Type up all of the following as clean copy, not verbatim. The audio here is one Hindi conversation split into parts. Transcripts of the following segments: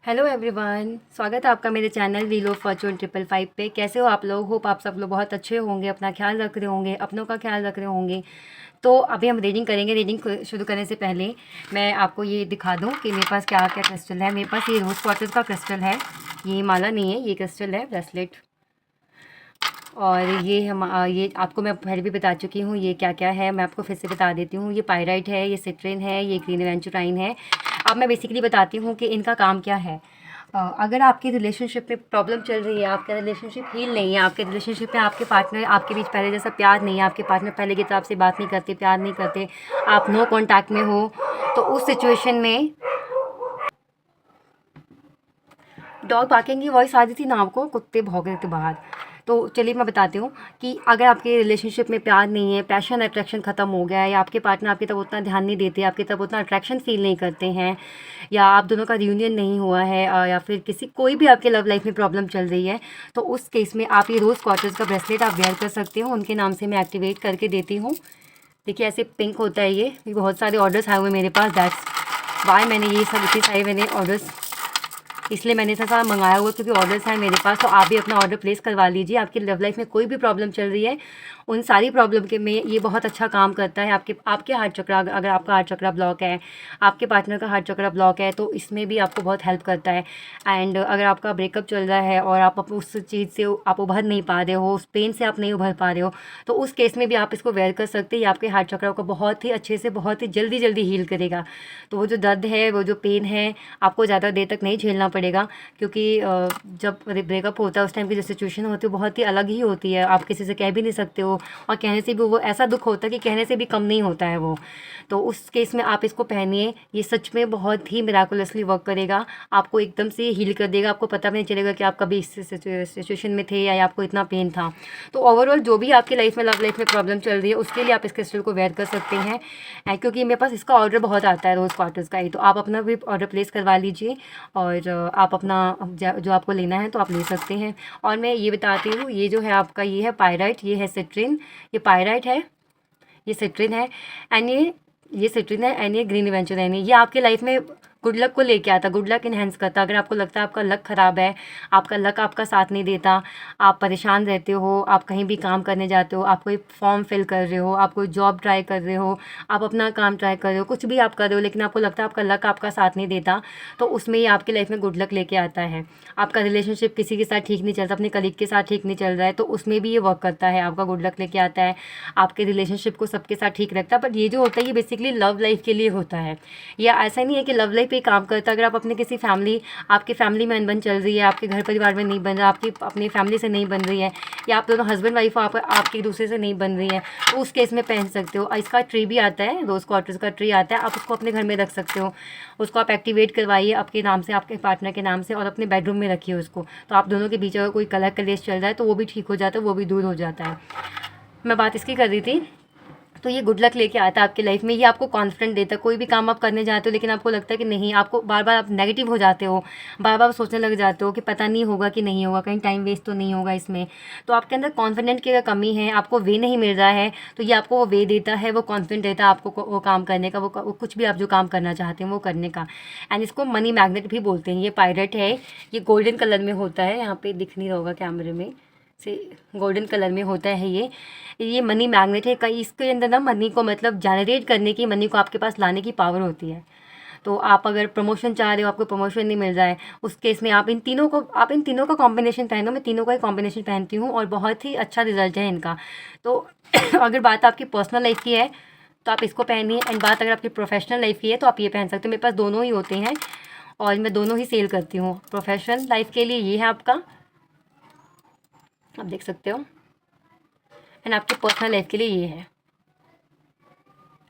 हेलो एवरीवन, स्वागत है आपका मेरे चैनल व्हील ऑफ फॉर्चून 555 पे। कैसे हो आप लोग? होप आप सब लोग बहुत अच्छे होंगे, अपना ख्याल रख रहे होंगे, अपनों का ख्याल रख रहे होंगे। तो अभी हम रीडिंग करेंगे। रीडिंग शुरू करने से पहले मैं आपको ये दिखा दूं कि मेरे पास क्या क्या क्रिस्टल है। मेरे पास ये रोज़ क्वार्टज का क्रिस्टल है। ये माला नहीं है, ये क्रिस्टल है, ब्रेसलेट। और ये आपको मैं पहले भी बता चुकी हूँ ये क्या क्या है। मैं आपको फिर से बता देती हूँ। ये पायराइट है, ये सिट्रिन है, ये ग्रीन एवेंचुराइन है। अब मैं बेसिकली बताती हूँ कि इनका काम क्या है। अगर आपके रिलेशनशिप में प्रॉब्लम चल रही है, आपका रिलेशनशिप हील नहीं है, आपके रिलेशनशिप में आपके पार्टनर आपके बीच पहले जैसा प्यार नहीं है, आपके पार्टनर पहले की तरह आपसे बात नहीं करते, प्यार नहीं करते, आप नो कॉन्टैक्ट में हो, तो उस सिचुएशन में डॉग बार्किंग की वॉइस आ रही थी ना आपको? कुत्ते भौंक रहे थे बाहर। तो चलिए मैं बताती हूँ कि अगर आपके रिलेशनशिप में प्यार नहीं है, पैशन अट्रैक्शन ख़त्म हो गया है, या आपके पार्टनर आपकी तरफ उतना ध्यान नहीं देते, आपकी तरफ उतना अट्रैक्शन फील नहीं करते हैं, या आप दोनों का रियूनियन नहीं हुआ है, या फिर कोई भी आपके लव लाइफ में प्रॉब्लम चल रही है, तो उस केस में आप ये रोज़ क्वार्टर्स का ब्रेसलेट आप वेयर कर सकते हो। उनके नाम से मैं एक्टिवेट करके देती हूँ। देखिए ऐसे पिंक होता है ये बहुत सारे ऑर्डर्स आए हुए मेरे पास। दैट्स वाई मैंने ये सब इतने सारे मैंने ऑर्डर्स, इसलिए मैंने इतना सारा मंगाया हुआ क्योंकि ऑर्डर्स हैं मेरे पास। तो आप भी अपना ऑर्डर प्लेस करवा लीजिए। आपकी लव लाइफ में कोई भी प्रॉब्लम चल रही है, उन सारी प्रॉब्लम के में ये बहुत अच्छा काम करता है। आपके हार्ट चक्रा, अगर आपका हार्ट चक्रा ब्लॉक है, आपके पार्टनर का हार्ट चक्रा ब्लॉक है, तो इसमें भी आपको बहुत हेल्प करता है। एंड अगर आपका ब्रेकअप चल रहा है और आप उस चीज़ से आप उभर नहीं पा रहे हो, उस पेन से आप नहीं उभर पा रहे हो, तो उस केस में भी आप इसको वेयर कर सकते हैं। ये आपके हार्ट चक्रा को बहुत ही अच्छे से, बहुत ही जल्दी जल्दी हील करेगा। तो वो जो दर्द है, वो जो पेन है, आपको ज़्यादा देर तक नहीं झेलना पड़ेगा। क्योंकि जब ब्रेकअप होता है उस टाइम की जो सिचुएशन होती है बहुत ही अलग ही होती है। आप किसी से कह भी नहीं सकते हो, और कहने से भी वो ऐसा दुख होता है कि कहने से भी कम नहीं होता है वो। तो उस केस में आप इसको पहनिए। ये सच में बहुत ही मिराकुलसली वर्क करेगा। आपको एकदम से हील कर देगा। आपको पता भी नहीं चलेगा कि आप कभी इस सिचुएशन में थे या आपको इतना पेन था। तो ओवरऑल जो भी आपकी लाइफ में, लव लाइफ में प्रॉब्लम चल रही है, उसके लिए आप इस क्रिस्टल को वेयर कर सकते हैं। क्योंकि मेरे पास इसका ऑर्डर बहुत आता है, रोज़ क्वार्टर्स का ही। तो आप अपना भी ऑर्डर प्लेस करवा लीजिए, और आप अपना जो आपको लेना है तो आप ले सकते हैं। और मैं ये बताती हूँ, ये जो है आपका, ये है पायराइट, ये है सिट्रिन। ये पायराइट है, ये सिट्रिन है, एंड ये सिट्रिन है, एंड ये ग्रीन एवेंचुराइन है। ये आपके लाइफ में गुड लक को लेके आता, गुड लक इन्हेंस करता। अगर आपको लगता है आपका लक ख़राब है, आपका लक आपका साथ नहीं देता, आप परेशान रहते हो, आप कहीं भी काम करने जाते हो, आप कोई फॉर्म फिल कर रहे हो, आप कोई जॉब ट्राई कर रहे हो, आप अपना काम ट्राई कर रहे हो, कुछ भी आप कर रहे हो, लेकिन आपको लगता है आपका लक आपका साथ नहीं देता, तो उसमें ये आपकी लाइफ में गुड लक लेके आता है। आपका रिलेशनशिप किसी के साथ ठीक नहीं चलता, अपने कलीग के साथ ठीक नहीं चल रहा है, तो उसमें भी ये वर्क करता है, आपका गुड लक लेके आता है, आपके रिलेशनशिप को सबके साथ ठीक रखता है। बट ये जो होता है ये बेसिकली लव लाइफ के लिए होता है। या ऐसा नहीं है कि लव लाइफ पे काम करता है। अगर आप अपने किसी फैमिली, आपकी फैमिली में अनबन चल रही है, आपके घर परिवार में नहीं बन रहा, आपकी अपनी फैमिली से नहीं बन रही है, या आप दोनों हस्बैंड वाइफ हो, आप आपके एक दूसरे से नहीं बन रही है, तो उस केस में पहन सकते हो। इसका ट्री भी आता है, रोज़ क्वार्टर्स का ट्री आता है, आप उसको अपने घर में रख सकते हो। उसको आप एक्टिवेट करवाइए आपके नाम से, आपके पार्टनर के नाम से, और अपने बेडरूम में रखिए उसको। तो आप दोनों के बीच अगर कोई कलह कलेश चल रहा है तो वो भी ठीक हो जाता है, वो भी दूर हो जाता है। मैं बात इसकी कर रही थी। तो ये गुड लक लेके आता है आपकी लाइफ में। ये आपको कॉन्फिडेंट देता है। कोई भी काम आप करने जाते हो लेकिन आपको लगता है कि नहीं, आपको बार बार आप नेगेटिव हो जाते हो, बार बार सोचने लग जाते हो कि पता नहीं होगा कि नहीं होगा, कहीं टाइम वेस्ट तो नहीं होगा इसमें। तो आपके अंदर कॉन्फिडेंट की अगर कमी है, आपको वे नहीं मिल रहा है, तो ये आपको वो वे देता है, वो कॉन्फिडेंट देता है आपको वो काम करने का, वो कुछ भी आप जो काम करना चाहते हैं वो करने का। एंड इसको मनी मैग्नेट भी बोलते हैं। ये पायरेट है, ये गोल्डन कलर में होता है, यहाँ पे दिख नहीं रहा होगा कैमरे में से, गोल्डन कलर में होता है ये मनी मैग्नेट है। कई इसके अंदर ना मनी को मतलब जनरेट करने की, मनी को आपके पास लाने की पावर होती है। तो आप अगर प्रमोशन चाह रहे हो, आपको प्रमोशन नहीं मिल रहा है, उस केस में आप इन तीनों का कॉम्बिनेशन पहनो। मैं तीनों का ही कॉम्बिनेशन पहनती हूँ और बहुत ही अच्छा रिजल्ट है इनका। तो अगर बात आपकी पर्सनल लाइफ की है तो आप इसको पहनिए, एंड बात अगर आपकी प्रोफेशनल लाइफ की है तो आप ये पहन सकते हो। मेरे पास दोनों ही होते हैं और मैं दोनों ही सेल करती हूँ। प्रोफेशनल लाइफ के लिए ये है आपका, आप देख सकते हो, एंड आपके पर्सनल लाइफ के लिए ये है।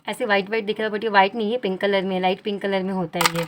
ऐसे वाइट वाइट दिख रहा है बट ये वाइट नहीं है, पिंक कलर में, लाइट पिंक कलर में होता है ये।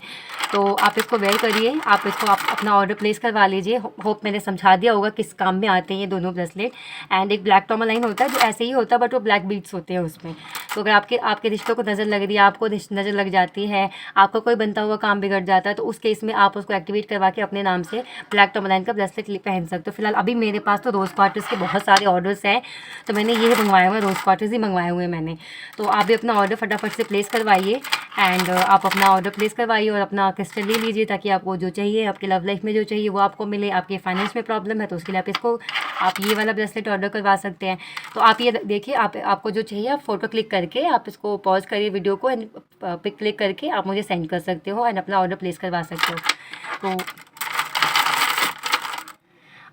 तो आप इसको वेयर करिए, आप इसको आप अपना ऑर्डर प्लेस करवा लीजिए। होप मैंने समझा दिया होगा किस काम में आते हैं ये दोनों ब्रेसलेट। एंड एक ब्लैक टॉर्मलाइन होता है जो ऐसे ही होता है बट वो ब्लैक बीड्स होते हैं उसमें। तो अगर आपके रिश्तों को नज़र लग रही है, आपको नज़र लग जाती है, आपका कोई बनता हुआ काम बिगड़ जाता है, तो उस केस में आप उसको एक्टिवेट करवा के अपने नाम से ब्लैक टॉर्मलाइन का ब्रेसलेट पहन सकते हो। फिलहाल अभी मेरे पास तो रोज़ क्वार्टर्स के बहुत सारे ऑर्डर्स हैं, तो मैंने ये मंगवाए हुए हैं, रोज़ क्वार्टर्स ही मंगवाए हुए हैं मैंने। तो आप भी अपना ऑर्डर फटाफट से प्लेस करवाइए एंड आप अपना ऑर्डर प्लेस करवाइए और अपना क्रिस्टल ले लीजिए, ताकि आपको जो चाहिए, आपके लव लाइफ में जो चाहिए वो आपको मिले। आपके फाइनेंस में प्रॉब्लम है तो उसके लिए आप ये वाला ब्रेसलेट ऑर्डर करवा सकते हैं। तो आप ये देखिए, आपको जो चाहिए आप फ़ोटो क्लिक करके आप इसको पॉज करिए वीडियो को एंड पिक क्लिक करके आप मुझे सेंड कर सकते हो एंड अपना ऑर्डर प्लेस करवा सकते हो। तो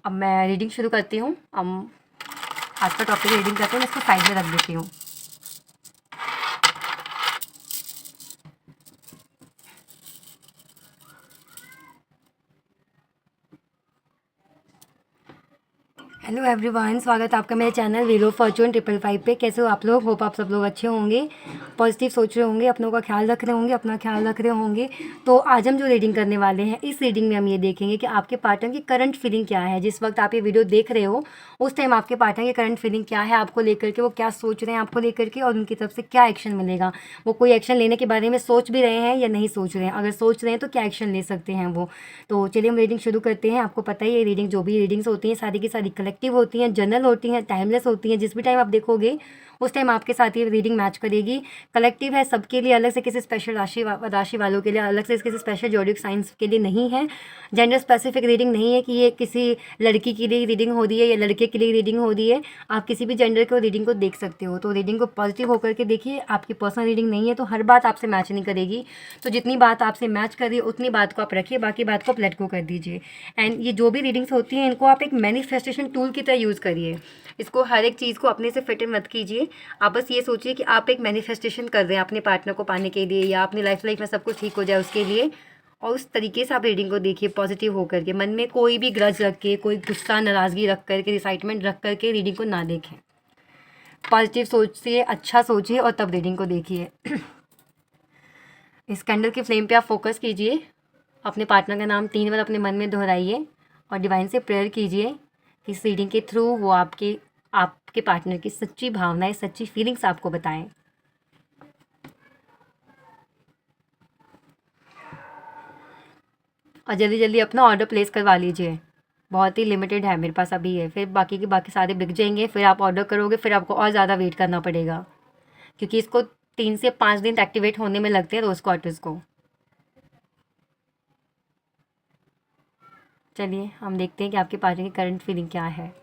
अब मैं रीडिंग शुरू करती हूँ। आज का टॉपिक रीडिंग करते हैं, मैं इसको साइड में रख देती हूँ। हेलो एवरीवन, स्वागत है आपका मेरे चैनल व्हील ऑफ फॉर्चून 555 पे। कैसे हो आप लोग? होप आप सब लोग अच्छे होंगे, पॉजिटिव सोच रहे होंगे, अपनों का ख्याल रख रहे होंगे, अपना ख्याल रख रहे होंगे। तो आज हम जो रीडिंग करने वाले हैं, इस रीडिंग में हम ये देखेंगे कि आपके पार्टनर की करंट फीलिंग क्या है। जिस वक्त आप ये वीडियो देख रहे हो उस टाइम आपके पार्टनर की करंट फीलिंग क्या है, आपको लेकर के वो क्या सोच रहे हैं आपको लेकर के, और उनकी तरफ से क्या एक्शन मिलेगा। वो कोई एक्शन लेने के बारे में सोच भी रहे हैं या नहीं सोच रहे हैं, अगर सोच रहे हैं तो क्या एक्शन ले सकते हैं वो। तो चलिए हम रीडिंग शुरू करते हैं। आपको पता ही है रीडिंग, जो भी रीडिंग्स होती हैं सारी की सारी कलेक्टिव होती हैं, जनरल होती हैं, टाइमलेस होती हैं। जिस भी टाइम आप देखोगे उस टाइम आपके साथ ये रीडिंग मैच करेगी। कलेक्टिव है सबके लिए, अलग से किसी स्पेशल राशि वालों के लिए, अलग से किसी स्पेशल जोडिक साइंस के लिए नहीं है। जेंडर स्पेसिफिक रीडिंग नहीं है कि ये किसी लड़की के लिए रीडिंग हो रही है या लड़के के लिए रीडिंग हो रही है। आप किसी भी जेंडर को रीडिंग को देख सकते हो। तो रीडिंग को पॉजिटिव होकर के देखिए। आपकी पर्सनल रीडिंग नहीं है तो हर बात आपसे मैच नहीं करेगी। तो जितनी बात आपसे मैच कर रही है उतनी बात को आप रखिए, बाकी बात को आप लेट गो कर दीजिए। एंड ये जो भी रीडिंग्स होती हैं इनको आप एक मैनिफेस्टेशन टूल की तरह यूज़ करिए। इसको हर एक चीज़ को अपने से फिट इन मत कीजिए। आप बस ये सोचिए कि आप एक मैनिफेस्टेशन कर रहे हैं अपने पार्टनर को पाने के लिए, या अपनी लाइफ में सब कुछ ठीक हो जाए उसके लिए। और उस तरीके से आप रीडिंग को देखिए, पॉजिटिव होकर के। मन में कोई भी ग्रज रख के, कोई गुस्सा नाराज़गी रख करके, रिसाइटमेंट रख करके रीडिंग को ना देखें। पॉजिटिव सोचिए, अच्छा सोचिए और तब रीडिंग को देखिए। इस कैंडल की फ्लेम पे आप फोकस कीजिए, अपने पार्टनर का नाम 3 बार अपने मन में दोहराइए और डिवाइन से प्रेयर कीजिए कि इस रीडिंग के थ्रू वो आपके पार्टनर की सच्ची भावनाएं, सच्ची फीलिंग्स आपको बताएं। और जल्दी जल्दी अपना ऑर्डर प्लेस करवा लीजिए। बहुत ही लिमिटेड है मेरे पास अभी है, फिर बाकी सारे बिक जाएंगे। फिर आप ऑर्डर करोगे, फिर आपको और ज़्यादा वेट करना पड़ेगा, क्योंकि इसको 3 से 5 दिन एक्टिवेट होने में लगते हैं रोज़ क्वार्टर्स को। चलिए हम देखते हैं कि आपके पार्टनर की करंट फीलिंग क्या है।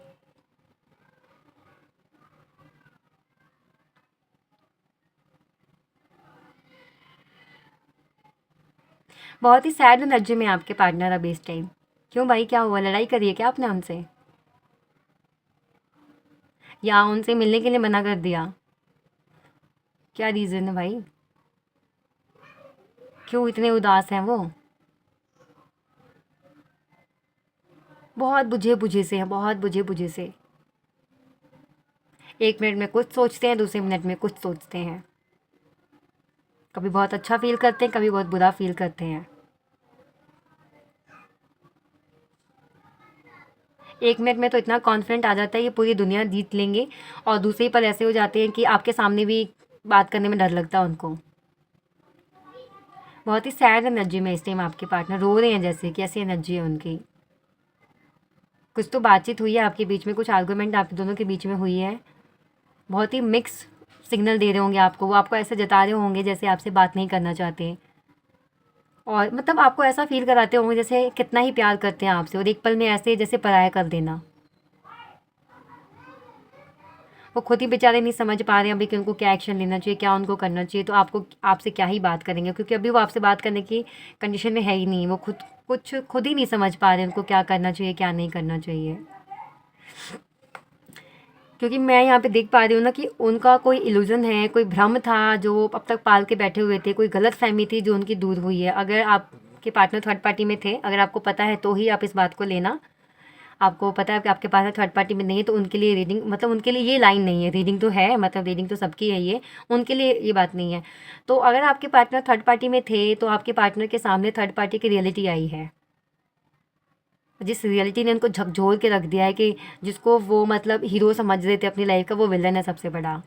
बहुत ही सैड एनर्जी में आपके पार्टनर अभी इस टाइम। क्यों भाई, क्या हुआ? लड़ाई करी है क्या आपने उनसे, या उनसे मिलने के लिए मना कर दिया? क्या रीज़न है भाई, क्यों इतने उदास हैं वो? बहुत बुझे बुझे से हैं, बहुत बुझे बुझे से। 1 मिनट में कुछ सोचते हैं, दूसरे मिनट में कुछ सोचते हैं। कभी बहुत अच्छा फील करते हैं, कभी बहुत बुरा फील करते हैं। 1 मिनट में तो इतना कॉन्फिडेंट आ जाता है ये पूरी दुनिया जीत लेंगे, और दूसरे पल ऐसे हो जाते हैं कि आपके सामने भी बात करने में डर लगता है उनको। बहुत ही सैड एनर्जी में इस टाइम आपके पार्टनर रो रहे हैं, जैसे कि ऐसी एनर्जी है उनकी। कुछ तो बातचीत हुई है आपके बीच में, कुछ आर्गूमेंट आप दोनों के बीच में हुई है। बहुत ही मिक्स सिग्नल दे रहे होंगे आपको, वो आपको ऐसे जता रहे होंगे जैसे आपसे बात नहीं करना चाहते, और मतलब आपको ऐसा फील कराते होंगे जैसे कितना ही प्यार करते हैं आपसे, और एक पल में ऐसे जैसे पराया कर देना। वो खुद ही बेचारे नहीं समझ पा रहे हैं अभी कि उनको क्या एक्शन लेना चाहिए, क्या उनको करना चाहिए। तो आपसे क्या ही बात करेंगे, क्योंकि अभी वो आपसे बात करने की कंडीशन में है ही नहीं। वो खुद ही नहीं समझ पा रहे हैं उनको क्या करना चाहिए, क्या नहीं करना चाहिए। क्योंकि मैं यहाँ पे देख पा रही हूँ ना कि उनका कोई इल्यूज़न है, कोई भ्रम था जो अब तक पाल के बैठे हुए थे, कोई गलतफ़हमी थी जो उनकी दूर हुई है। अगर आपके पार्टनर थर्ड पार्टी में थे, अगर आपको पता है तो ही आप इस बात को लेना। आपको पता है कि आपके पार्टनर थर्ड पार्टी में नहीं है तो उनके लिए रीडिंग, मतलब उनके लिए ये लाइन नहीं है। रीडिंग तो है, मतलब रीडिंग तो सबकी है, ये उनके लिए ये बात नहीं है। तो अगर आपके पार्टनर थर्ड पार्टी में थे तो आपके पार्टनर के सामने थर्ड पार्टी की रियलिटी आई है, जिस रियलिटी ने उनको झकझोर के रख दिया है कि जिसको वो मतलब हीरो समझ रहे थे अपनी लाइफ का, वो विलन है सबसे बड़ा।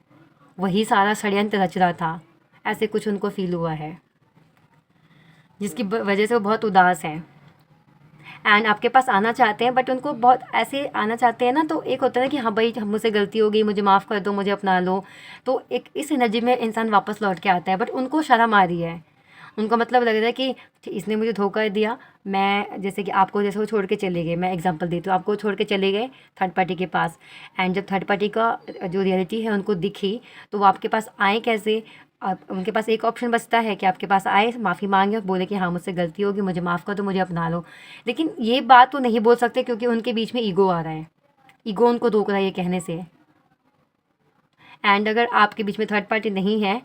वही सारा षड्यंत्र रच रहा था, ऐसे कुछ उनको फील हुआ है, जिसकी वजह से वो बहुत उदास है। एंड आपके पास आना चाहते हैं, बट उनको बहुत ऐसे आना चाहते हैं ना, तो एक होता है ना कि हाँ भाई मुझसे गलती हो गई, मुझे माफ़ कर दो, मुझे अपना लो। तो एक इस एनर्जी में इंसान वापस लौट के आता है, बट उनको शर्म आ रही है। उनको मतलब लग रहा है कि इसने मुझे धोखा दिया। मैं जैसे कि आपको, जैसे वो छोड़ के चले गए, मैं एग्जांपल देती हूँ, आपको छोड़ के चले गए थर्ड पार्टी के पास, एंड जब थर्ड पार्टी का जो रियलिटी है उनको दिखी, तो वो आपके पास आए कैसे? आप उनके पास एक ऑप्शन बचता है कि आपके पास आए, माफ़ी मांगे और बोले कि हाँ मुझसे गलती होगी, मुझे माफ़ कर दो, मुझे अपना लो। लेकिन ये बात तो नहीं बोल सकते क्योंकि उनके बीच में ईगो आ रहा है। ईगो उनको रोक रहा है ये कहने से। एंड अगर आपके बीच में थर्ड पार्टी नहीं है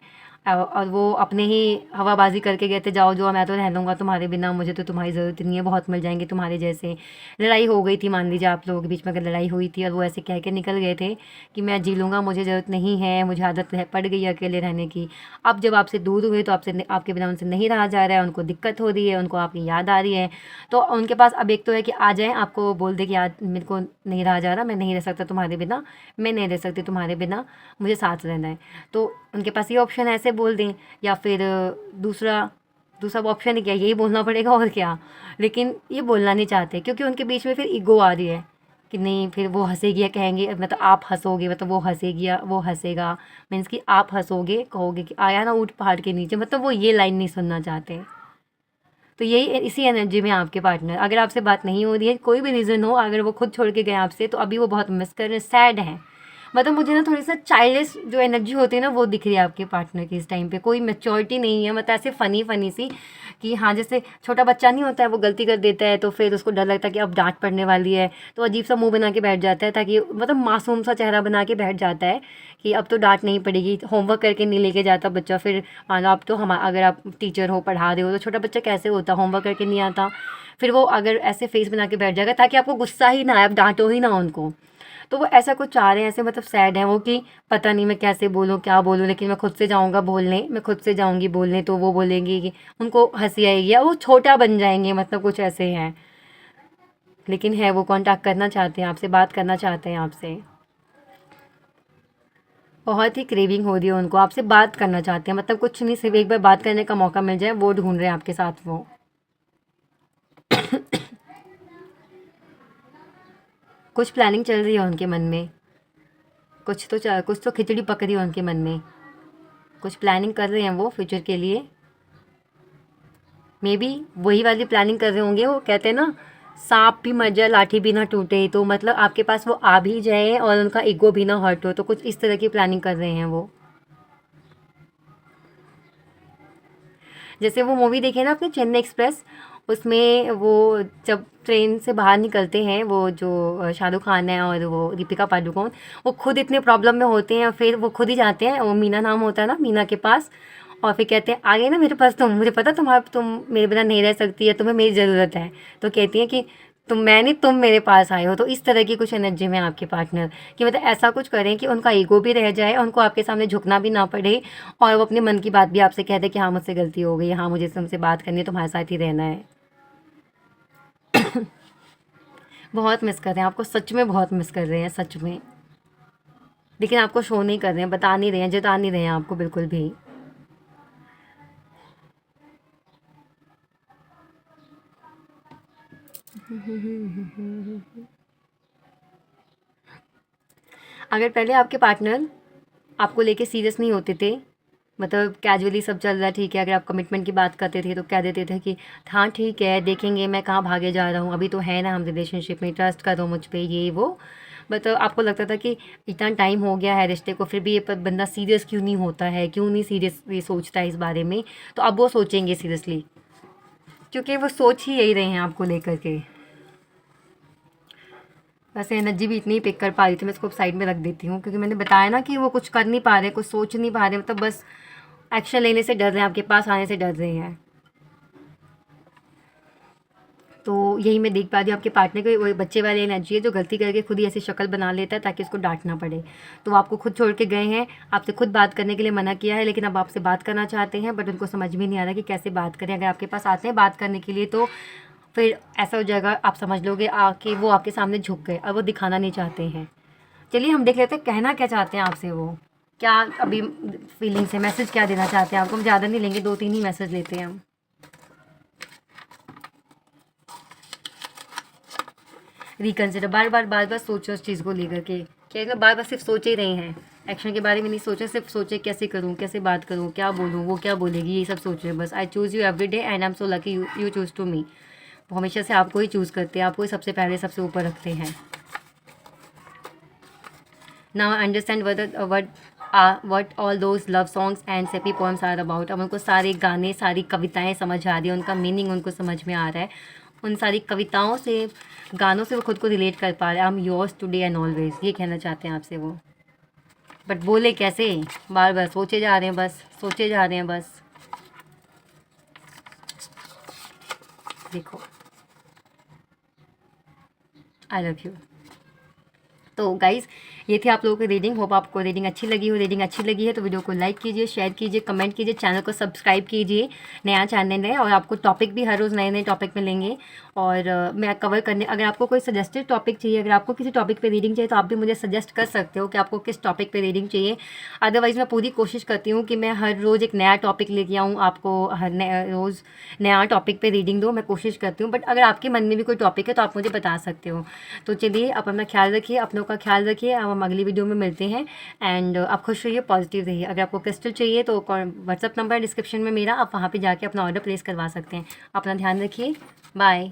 और वो अपने ही हवाबाजी करके गए थे, जाओ जो मैं तो रह लूँगा तुम्हारे बिना, मुझे तो तुम्हारी ज़रूरत नहीं है, बहुत मिल जाएंगे तुम्हारे जैसे। लड़ाई हो गई थी, मान लीजिए आप लोगों के बीच में अगर लड़ाई हुई थी और वो ऐसे कह के निकल गए थे कि मैं जी लूँगा, मुझे ज़रूरत नहीं है, मुझे आदत पड़ गई है अकेले रहने की। अब जब आपसे दूर हुए तो आपके बिना उनसे नहीं रहा जा रहा है, उनको दिक्कत हो रही है, उनको आपकी याद आ रही है। तो उनके पास अब एक तो है कि आ जाएँ, आपको बोल दे कि आज मेरे को नहीं रहा जा रहा, मैं नहीं रह सकता तुम्हारे बिना, मैं नहीं रह सकती तुम्हारे बिना, मुझे साथ रहना है। तो उनके पास ये ऑप्शन ऐसे बोल दें, या फिर दूसरा दूसरा ऑप्शन क्या, यही बोलना पड़ेगा और क्या। लेकिन ये बोलना नहीं चाहते क्योंकि उनके बीच में फिर ईगो आ रही है कि नहीं, फिर वो हंसेगी या कहेंगे, मतलब आप हंसोगे, मतलब वो हंसेगी या वो हंसेगा, मीन्स कि आप हंसोगे, कहोगे कि आया ना ऊँट पहाड़ के नीचे, मतलब वो ये लाइन नहीं सुनना चाहते। तो यही इसी एनर्जी में आपके पार्टनर, अगर आपसे बात नहीं हो रही है, कोई भी रीज़न हो, अगर वो खुद छोड़ के गए आपसे, तो अभी वो बहुत मिस कर रहे हैं, सैड हैं। मतलब मुझे ना थोड़ी सा चाइल्डिश जो एनर्जी होती है ना, वो दिख रही है आपके पार्टनर की इस टाइम पे। कोई मैच्योरिटी नहीं है, मतलब ऐसे फ़नी फ़नी सी कि हाँ, जैसे छोटा बच्चा नहीं होता है, वो गलती कर देता है तो फिर उसको डर लगता है कि अब डांट पड़ने वाली है, तो अजीब सा मुंह बना के बैठ जाता है, ताकि मतलब मासूम सा चेहरा बना के बैठ जाता है कि अब तो डांट नहीं पड़ेगी। होमवर्क करके नहीं लेके जाता बच्चा, फिर मान लो आप तो हम, अगर आप टीचर हो, पढ़ा रहे हो, तो छोटा बच्चा कैसे होता, होमवर्क करके नहीं आता, फिर वो अगर ऐसे फेस बना के बैठ जाएगा ताकि आपको गुस्सा ही ना आए, आप डांटो ही ना उनको। तो वो ऐसा कुछ चाह रहे हैं, ऐसे मतलब सैड हैं वो कि पता नहीं मैं कैसे बोलूँ, क्या बोलूँ, लेकिन मैं खुद से जाऊँगा बोलने, मैं खुद से जाऊँगी बोलने, तो वो बोलेंगी कि उनको हंसी आएगी या वो छोटा बन जाएंगे, मतलब कुछ ऐसे हैं। लेकिन है वो कांटेक्ट करना चाहते हैं आपसे, बात करना चाहते हैं आपसे, बहुत ही क्रेविंग हो रही है उनको, आपसे बात करना चाहते हैं, मतलब कुछ नहीं, सिर्फ एक बार बात करने का मौका मिल जाए, वो ढूंढ रहे हैं आपके साथ वो। कुछ प्लानिंग चल रही है उनके मन में, कुछ तो खिचड़ी पक रही है उनके मन में, कुछ प्लानिंग कर रहे हैं वो फ्यूचर के लिए। मे बी वही वाली प्लानिंग कर रहे होंगे, वो कहते हैं ना, सांप भी मर जाए लाठी भी ना टूटे, तो मतलब आपके पास वो आ भी जाए और उनका ईगो भी ना हर्ट हो, तो कुछ इस तरह की प्लानिंग कर रहे हैं वो। जैसे वो मूवी देखी है ना आपने, चेन्नई एक्सप्रेस, उसमें वो जब ट्रेन से बाहर निकलते हैं, वो जो शाहरुख खान है और वो दीपिका पादुकोण, वो खुद इतने प्रॉब्लम में होते हैं, फिर वो खुद ही जाते हैं, वो मीना नाम होता है ना, मीना के पास, और फिर कहते हैं आ गए ना मेरे पास तुम, मुझे पता तुम मेरे बिना नहीं रह सकती है, तुम्हें मेरी ज़रूरत है। तो कहती है कि मैं नहीं, तुम मेरे पास आए हो। तो इस तरह की कुछ एनर्जी में आपके पार्टनर, कि मतलब ऐसा कुछ करें कि उनका ईगो भी रह जाए, उनको आपके सामने झुकना भी ना पड़े, और वो अपने मन की बात भी आपसे कह दे कि हाँ मुझसे गलती हो गई, हाँ मुझे तुमसे बात करनी है, तुम्हारे साथ ही रहना है। बहुत मिस कर रहे हैं आपको, सच में बहुत मिस कर रहे हैं, सच में। लेकिन आपको शो नहीं कर रहे हैं, बता नहीं रहे हैं, जता नहीं रहे हैं आपको बिल्कुल भी। अगर पहले आपके पार्टनर आपको लेके सीरियस नहीं होते थे, मतलब कैजुअली सब चल रहा है, ठीक है, अगर आप कमिटमेंट की बात करते थे तो कह देते थे कि हाँ ठीक है, देखेंगे, मैं कहाँ भागे जा रहा हूँ, अभी तो है ना हम रिलेशनशिप में, ट्रस्ट करो मुझ पे, ये वो। बट आपको लगता था कि इतना टाइम हो गया है रिश्ते को, फिर भी ये बंदा सीरियस क्यों नहीं होता है, क्यों नहीं सीरियसली सोचता है इस बारे में। तो अब वो सोचेंगे सीरियसली, क्योंकि वो सोच ही यही रहे हैं आपको लेकर के। वैसे एनर्जी भी इतनी ही पिक कर पा रही थी, मैं इसको साइड में रख देती हूँ, क्योंकि मैंने बताया ना कि वो कुछ कर नहीं पा रहे, कुछ सोच नहीं पा रहे, मतलब बस एक्शन लेने से डर रहे हैं, आपके पास आने से डर रहे हैं। तो यही मैं देख पा रही हूँ आपके पार्टनर की, वो बच्चे वाली एनर्जी है, जो गलती करके खुद ही ऐसी शक्ल बना लेता है ताकि उसको डांटना पड़े। तो वो आपको खुद छोड़ के गए हैं, आपसे खुद बात करने के लिए मना किया है, लेकिन अब आपसे बात करना चाहते हैं, बट उनको समझ में नहीं आ रहा कि कैसे बात करें। अगर आपके पास आते हैं बात करने के लिए, तो फिर ऐसा हो जाएगा, आप समझ लोगे आके वो आपके सामने झुक गए और वो दिखाना नहीं चाहते हैं। चलिए हम देख लेते हैं कहना क्या चाहते हैं आपसे वो, क्या अभी फीलिंग्स है, मैसेज क्या देना चाहते हैं आपको। हम ज़्यादा नहीं लेंगे, 2-3 ही मैसेज लेते हैं हम। रिकन्सिडर, बार बार सोचो उस चीज़ को लेकर के, क्या ना बार बार सिर्फ सोच ही रहे हैं, एक्शन के बारे में नहीं सोचे, सिर्फ सोचे कैसे करूँ, कैसे बात करूँ, क्या बोलूँ, वो क्या बोलेगी, ये सब सोच रहे हैं बस। I choose you every day and I am so lucky you choose to me. वो हमेशा से आपको ही चूज़ करते हैं, आपको ही सबसे पहले सबसे ऊपर रखते हैं। Now understand what all those love songs and sappy poems are about. अब उनको सारे गाने, सारी कविताएं समझ आ रही है, उनका मीनिंग उनको समझ में आ रहा है। उन सारी कविताओं से, गानों से वो खुद को रिलेट कर पा रहे हैं। I am yours today and always, ये कहना चाहते हैं आपसे वो। बट बोले कैसे, बार बार सोचे जा रहे हैं बस, सोचे जा रहे हैं बस। देखो, आई लव यू। तो गाइज़, ये थी आप लोगों की रीडिंग। होप आपको रीडिंग अच्छी लगी हो। रीडिंग अच्छी लगी है तो वीडियो को लाइक कीजिए, शेयर कीजिए, कमेंट कीजिए, चैनल को सब्सक्राइब कीजिए। नया चैनल है और आपको टॉपिक भी हर रोज़ नए नए टॉपिक मिलेंगे और मैं कवर करने, अगर आपको कोई सजेस्टेड टॉपिक चाहिए, अगर आपको किसी टॉपिक पे रीडिंग चाहिए तो आप भी मुझे सजेस्ट कर सकते हो कि आपको किस टॉपिक पे रीडिंग चाहिए। अदरवाइज़ मैं पूरी कोशिश करती हूँ कि मैं हर रोज़ एक नया टॉपिक लेके आऊँ, आपको हर रोज़ नया टॉपिक पे रीडिंग दूँ, मैं कोशिश करती हूँ। बट अगर आपके मन में भी कोई टॉपिक है तो आप मुझे बता सकते हो। तो चलिए, आप अपना ख्याल रखिए, अपनों का ख्याल रखिए। अब हम अगली वीडियो में मिलते हैं एंड आप खुश रहिए, पॉजिटिव रहिए। अगर आपको क्रिस्टल चाहिए तो व्हाट्सअप नंबर डिस्क्रिप्शन में मेरा, आप वहाँ पे जाके अपना ऑर्डर प्लेस करवा सकते हैं। अपना ध्यान रखिए, बाय।